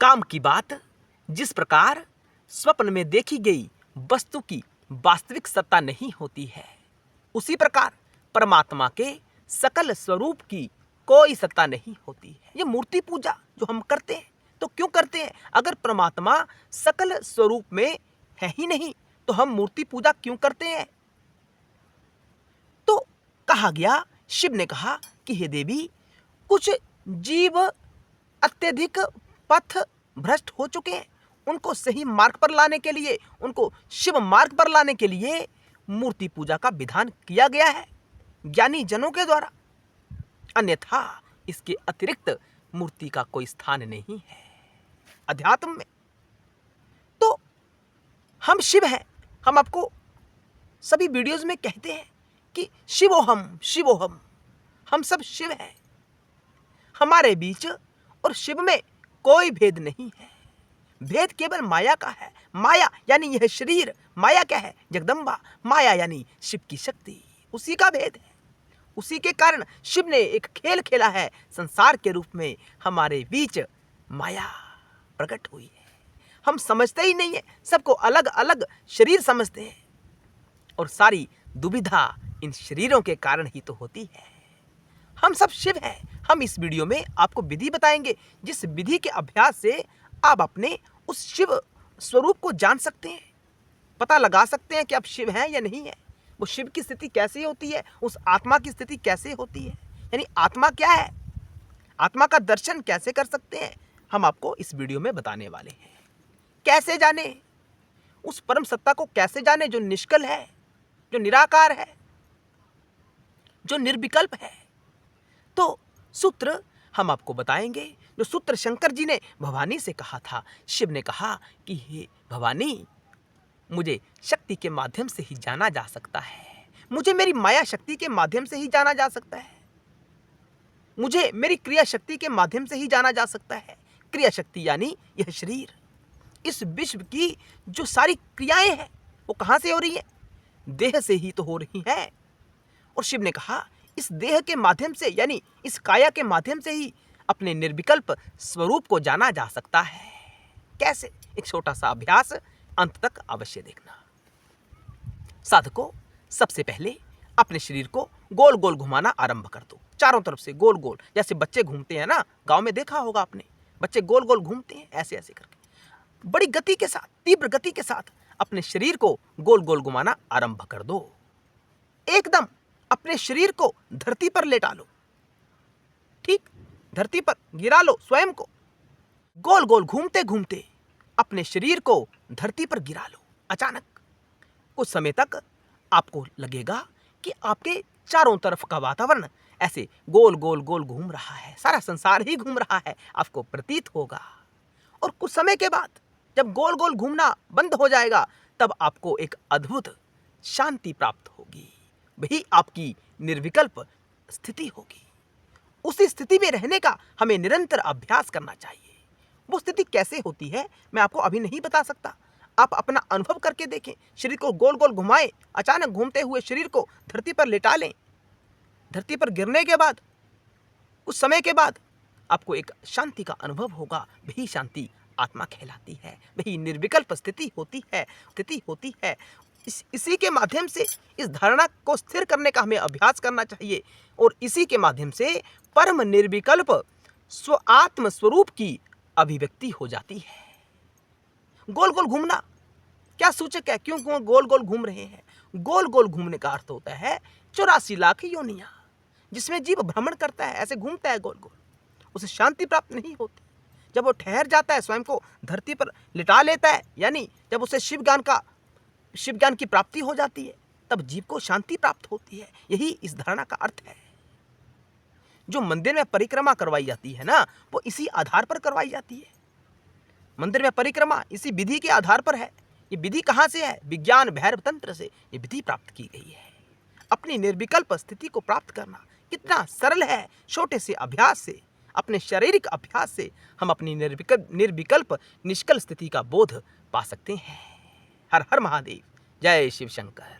काम की बात जिस प्रकार स्वप्न में देखी गई वस्तु की वास्तविक सत्ता नहीं होती है, उसी प्रकार परमात्मा के सकल स्वरूप की कोई सत्ता नहीं होती है। ये मूर्ति पूजा जो हम करते हैं तो क्यों करते हैं? अगर परमात्मा सकल स्वरूप में है ही नहीं तो हम मूर्ति पूजा क्यों करते हैं? तो कहा गया, शिव ने कहा कि हे देवी, कुछ जीव अत्यधिक पथ भ्रष्ट हो चुके हैं, उनको सही मार्ग पर लाने के लिए, उनको शिव मार्ग पर लाने के लिए मूर्ति पूजा का विधान किया गया है ज्ञानी जनों के द्वारा। अन्यथा इसके अतिरिक्त मूर्ति का कोई स्थान नहीं है अध्यात्म में। तो हम शिव हैं। हम आपको सभी वीडियोस में कहते हैं कि शिवोहम शिवोहम, हम सब शिव हैं। हमारे बीच और शिव में कोई भेद नहीं है। भेद केवल माया का है। माया यानी यह शरीर, माया क्या है? जगदम्बा। माया यानी शिव की शक्ति, उसी का भेद है। उसी के कारण शिव ने एक खेल खेला है संसार के रूप में। हमारे बीच माया प्रकट हुई है। हम समझते ही नहीं है, सबको अलग अलग शरीर समझते हैं और सारी दुविधा इन शरीरों के कारण ही तो होती है। हम सब शिव हैं। हम इस वीडियो में आपको विधि बताएंगे जिस विधि के अभ्यास से आप अपने उस शिव स्वरूप को जान सकते हैं, पता लगा सकते हैं कि आप शिव हैं या नहीं है। वो शिव की स्थिति कैसे होती है, उस आत्मा की स्थिति कैसे होती है, यानी आत्मा क्या है, आत्मा का दर्शन कैसे कर सकते हैं, हम आपको इस वीडियो में बताने वाले हैं। कैसे जाने उस परम सत्ता को, कैसे जाने जो निष्कल है, जो निराकार है, जो निर्विकल्प है। तो सूत्र हम आपको बताएंगे जो सूत्र शंकर जी ने भवानी से कहा था। शिव ने कहा कि हे भवानी, मुझे शक्ति के माध्यम से ही जाना जा सकता है, मुझे मेरी माया शक्ति के माध्यम से ही जाना जा सकता है, मुझे मेरी क्रिया शक्ति के माध्यम से ही जाना जा सकता है। क्रिया शक्ति यानी यह शरीर, इस विश्व की जो सारी क्रियाएं हैं वो कहां से हो रही है? देह से ही तो हो रही है। और शिव ने कहा इस देह के माध्यम से, यानी इस काया के माध्यम से ही अपने निर्विकल्प स्वरूप को जाना जा सकता है। कैसे? एक छोटा सा अभ्यास अंत तक अवश्य देखना। साधकों, सबसे पहले अपने शरीर को गोल गोल घुमाना आरंभ कर दो, चारों तरफ से गोल गोल। जैसे बच्चे घूमते हैं ना, गांव में देखा होगा आपने, बच्चे गोल गोल घूमते हैं ऐसे ऐसे करके। बड़ी गति के साथ, तीव्र गति के साथ अपने शरीर को गोल गोल घुमाना आरंभ कर दो। एकदम अपने शरीर को धरती पर लेटा लो, ठीक, धरती पर गिरा लो स्वयं को। गोल गोल घूमते घूमते अपने शरीर को धरती पर गिरा लो। अचानक कुछ समय तक आपको लगेगा कि आपके चारों तरफ का वातावरण ऐसे गोल गोल गोल घूम रहा है, सारा संसार ही घूम रहा है, आपको प्रतीत होगा। और कुछ समय के बाद जब गोल गोल घूमना बंद हो जाएगा, तब आपको एक अद्भुत शांति प्राप्त होगी। वही आपकी निर्विकल्प स्थिति होगी। उसी स्थिति में रहने का हमें निरंतर अभ्यास करना चाहिए। वो स्थिति कैसे होती है मैं आपको अभी नहीं बता सकता, आप अपना अनुभव करके देखें। शरीर को गोल गोल घुमाएं, अचानक घूमते हुए शरीर को धरती पर लेटा लें। धरती पर गिरने के बाद कुछ समय के बाद आपको एक शांति का अनुभव होगा। वही शांति आत्मा कहलाती है, वही निर्विकल्प स्थिति होती है। इसी के माध्यम से इस धारणा को स्थिर करने का हमें अभ्यास करना चाहिए और इसी के माध्यम से परम निर्विकल्प आत्म स्वरूप की अभिव्यक्ति हो जाती है। गोल गोल घूमना क्या सूचक है? क्यों गोल गोल घूम रहे हैं? गोल गोल घूमने का अर्थ होता है 84 लाख योनियां, जिसमें जीव भ्रमण करता है, ऐसे घूमता है गोल गोल। उसे शांति प्राप्त नहीं होती। जब वो ठहर जाता है, स्वयं को धरती पर लिटा लेता है, यानी जब उसे शिव ज्ञान की प्राप्ति हो जाती है, तब जीव को शांति प्राप्त होती है। यही इस धारणा का अर्थ है। जो मंदिर में परिक्रमा करवाई जाती है ना, वो इसी आधार पर करवाई जाती है। मंदिर में परिक्रमा इसी विधि के आधार पर है। ये विधि कहां से है? विज्ञान भैरव तंत्र से ये विधि प्राप्त की गई है। अपनी निर्विकल्प स्थिति को प्राप्त करना कितना सरल है। छोटे से अभ्यास से, अपने शारीरिक अभ्यास से हम अपनी निर्विकल्प निष्कल स्थिति का बोध पा सकते हैं। हर हर महादेव। जय शिव शंकर।